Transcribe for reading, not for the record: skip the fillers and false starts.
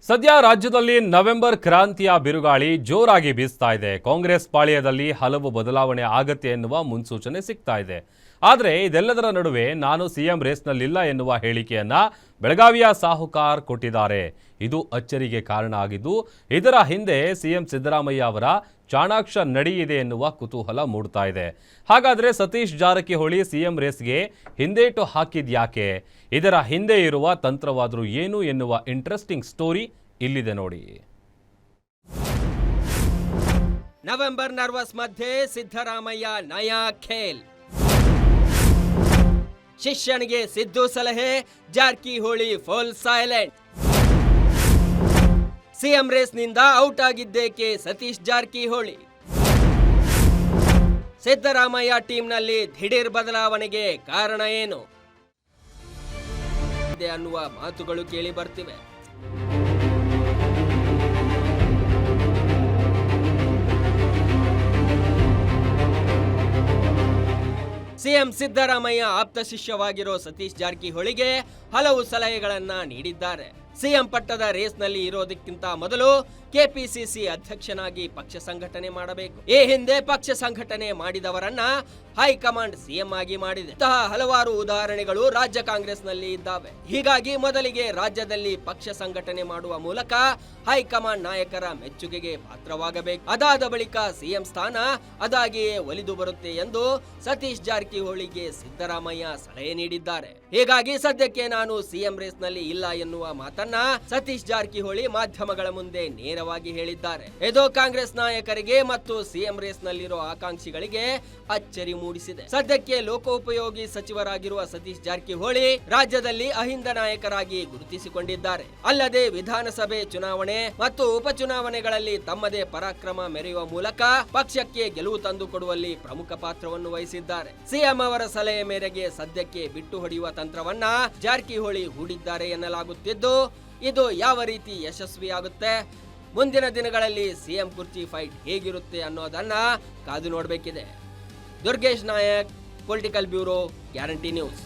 ಸದ್ಯ ರಾಜ್ಯದಲ್ಲಿ ನವೆಂಬರ್ ಕ್ರಾಂತಿಯ ಬಿರುಗಾಳಿ ಜೋರಾಗಿ ಬೀಸ್ತಾ ಇದೆ. ಕಾಂಗ್ರೆಸ್ ಪಾಳ್ಯದಲ್ಲಿ ಹಲವು ಬದಲಾವಣೆ ಆಗತ್ತೆ ಎನ್ನುವ ಮುನ್ಸೂಚನೆ ಸಿಗ್ತಾ ಇದೆ. ಆದರೆ ಇದೆಲ್ಲದರ ನಡುವೆ ನಾನು ಸಿಎಂ ರೇಸ್ನಲ್ಲಿಲ್ಲ ಎನ್ನುವ ಹೇಳಿಕೆಯನ್ನ ಬೆಳಗಾವಿಯ ಸಾಹುಕಾರ್ ಕೊಟ್ಟಿದ್ದಾರೆ. ಇದು ಅಚ್ಚರಿಗೆ ಕಾರಣ ಆಗಿದ್ದು, ಇದರ ಹಿಂದೆ ಸಿಎಂ ಸಿದ್ದರಾಮಯ್ಯ ಅವರ ಚಾಣಾಕ್ಷ ನಡೆಯಿದೆ ಎನ್ನುವ ಕುತೂಹಲ ಮೂಡ್ತಾ ಇದೆ. ಹಾಗಾದರೆ ಸತೀಶ್ ಜಾರಕಿಹೊಳಿ ಸಿಎಂ ರೇಸ್ಗೆ ಹಿಂದೇಟು ಹಾಕಿದ್ಯಾಕೆ? ಇದರ ಹಿಂದೆ ಇರುವ ತಂತ್ರವಾದರೂ ಏನು ಎನ್ನುವ ಇಂಟ್ರೆಸ್ಟಿಂಗ್ ಸ್ಟೋರಿ ಇಲ್ಲಿದೆ ನೋಡಿ. ನವೆಂಬರ್ ನರ್ವಸ್ ಮಧ್ಯೆ ಸಿದ್ದರಾಮಯ್ಯ ನಯಾ ಖೇಲ್. ಶಿಷ್ಯನಿಗೆ ಸಿದ್ದು ಸಲಹೆ, ಜಾರಕಿಹೊಳಿ ಫುಲ್ ಸೈಲೆಂಟ್. ಸಿಎಂ ರೇಸ್ನಿಂದ ಔಟ್ ಆಗಿದ್ದೇಕೆ ಸತೀಶ್ ಜಾರಕಿಹೊಳಿ? ಸಿದ್ದರಾಮಯ್ಯ ಟೀಮ್ನಲ್ಲಿ ದಿಢೀರ್ ಬದಲಾವಣೆಗೆ ಕಾರಣ ಏನು ಅನ್ನುವ ಮಾತುಗಳು ಕೇಳಿ ಬರ್ತಿವೆ. ಸಿಎಂ ಸಿದ್ದರಾಮಯ್ಯ ಆಪ್ತ ಶಿಷ್ಯವಾಗಿರೋ ಸತೀಶ್ ಜಾರಕಿಹೊಳಿಗೆ ಹಲವು ಸಲಹೆಗಳನ್ನ ನೀಡಿದ್ದಾರೆ. ಸಿಎಂ ಪಟ್ಟದ ರೇಸ್ನಲ್ಲಿ ಇರೋದಕ್ಕಿಂತ ಮೊದಲು ಕೆಪಿಸಿಸಿ ಅಧ್ಯಕ್ಷನಾಗಿ ಪಕ್ಷ ಸಂಘಟನೆ ಮಾಡಬೇಕು. ಈ ಹಿಂದೆ ಪಕ್ಷ ಸಂಘಟನೆ ಮಾಡಿದವರನ್ನ ಹೈಕಮಾಂಡ್ ಸಿಎಂ ಆಗಿ ಮಾಡಿದೆ. ಇಂತಹ ಹಲವಾರು ಉದಾಹರಣೆಗಳು ರಾಜ್ಯ ಕಾಂಗ್ರೆಸ್ನಲ್ಲಿ ಇದ್ದಾವೆ. ಹೀಗಾಗಿ ಮೊದಲಿಗೆ ರಾಜ್ಯದಲ್ಲಿ ಪಕ್ಷ ಸಂಘಟನೆ ಮಾಡುವ ಮೂಲಕ ಹೈಕಮಾಂಡ್ ನಾಯಕರ ಮೆಚ್ಚುಗೆಗೆ ಪಾತ್ರವಾಗಬೇಕು. ಅದಾದ ಬಳಿಕ ಸಿಎಂ ಸ್ಥಾನ ಅದಾಗಿಯೇ ಒಲಿದು ಬರುತ್ತೆ ಎಂದು ಸತೀಶ್ ಜಾರಕಿಹೊಳಿಗೆ ಸಿದ್ದರಾಮಯ್ಯ ಸಲಹೆ ನೀಡಿದ್ದಾರೆ. ಹೀಗಾಗಿ ಸದ್ಯಕ್ಕೆ ನಾನು ಸಿಎಂ ರೇಸ್ನಲ್ಲಿ ಇಲ್ಲ ಎನ್ನುವ ಮಾತನ್ನ ಸತೀಶ್ ಜಾರಕಿಹೊಳಿ ಮಾಧ್ಯಮಗಳ ಮುಂದೆ ನೇರವಾಗಿ ಹೇಳಿದ್ದಾರೆ. ಇದು ಕಾಂಗ್ರೆಸ್ ನಾಯಕರಿಗೆ ಮತ್ತು ಸಿಎಂ ರೇಸ್ನಲ್ಲಿರೋ ಆಕಾಂಕ್ಷಿಗಳಿಗೆ ಅಚ್ಚರಿ ಮೂಡಿಸಿದೆ. ಸದ್ಯಕ್ಕೆ ಲೋಕೋಪಯೋಗಿ ಸಚಿವರಾಗಿರುವ ಸತೀಶ್ ಜಾರಕಿಹೊಳಿ ರಾಜ್ಯದಲ್ಲಿ ಅಹಿಂದ ನಾಯಕರಾಗಿ ಗುರುತಿಸಿಕೊಂಡಿದ್ದಾರೆ. ಅಲ್ಲದೆ ವಿಧಾನಸಭೆ ಚುನಾವಣೆ ಮತ್ತು ಉಪಚುನಾವಣೆಗಳಲ್ಲಿ ತಮ್ಮದೇ ಪರಾಕ್ರಮ ಮೆರೆಯುವ ಮೂಲಕ ಪಕ್ಷಕ್ಕೆ ಗೆಲುವು ತಂದುಕೊಡುವಲ್ಲಿ ಪ್ರಮುಖ ಪಾತ್ರವನ್ನು ವಹಿಸಿದ್ದಾರೆ. ಸಿಎಂ ಅವರ ಸಲಹೆ ಮೇರೆಗೆ ಸದ್ಯಕ್ಕೆ ಬಿಟ್ಟು ಹೊಡೆಯುವ ತಂತ್ರವನ್ನ ಜಾರಕಿಹೊಳಿ ಹೂಡಿದ್ದಾರೆ ಎನ್ನಲಾಗುತ್ತಿದ್ದು, ಇದು ಯಾವ ರೀತಿ ಯಶಸ್ವಿಯಾಗುತ್ತೆ, ಮುಂದಿನ ದಿನಗಳಲ್ಲಿ ಸಿಎಂ ಕುರ್ಚಿ ಫೈಟ್ ಹೇಗಿರುತ್ತೆ ಅನ್ನೋದನ್ನ ಕಾದು ನೋಡಬೇಕಿದೆ. Durgesh Nayak, political bureau, guarantee news.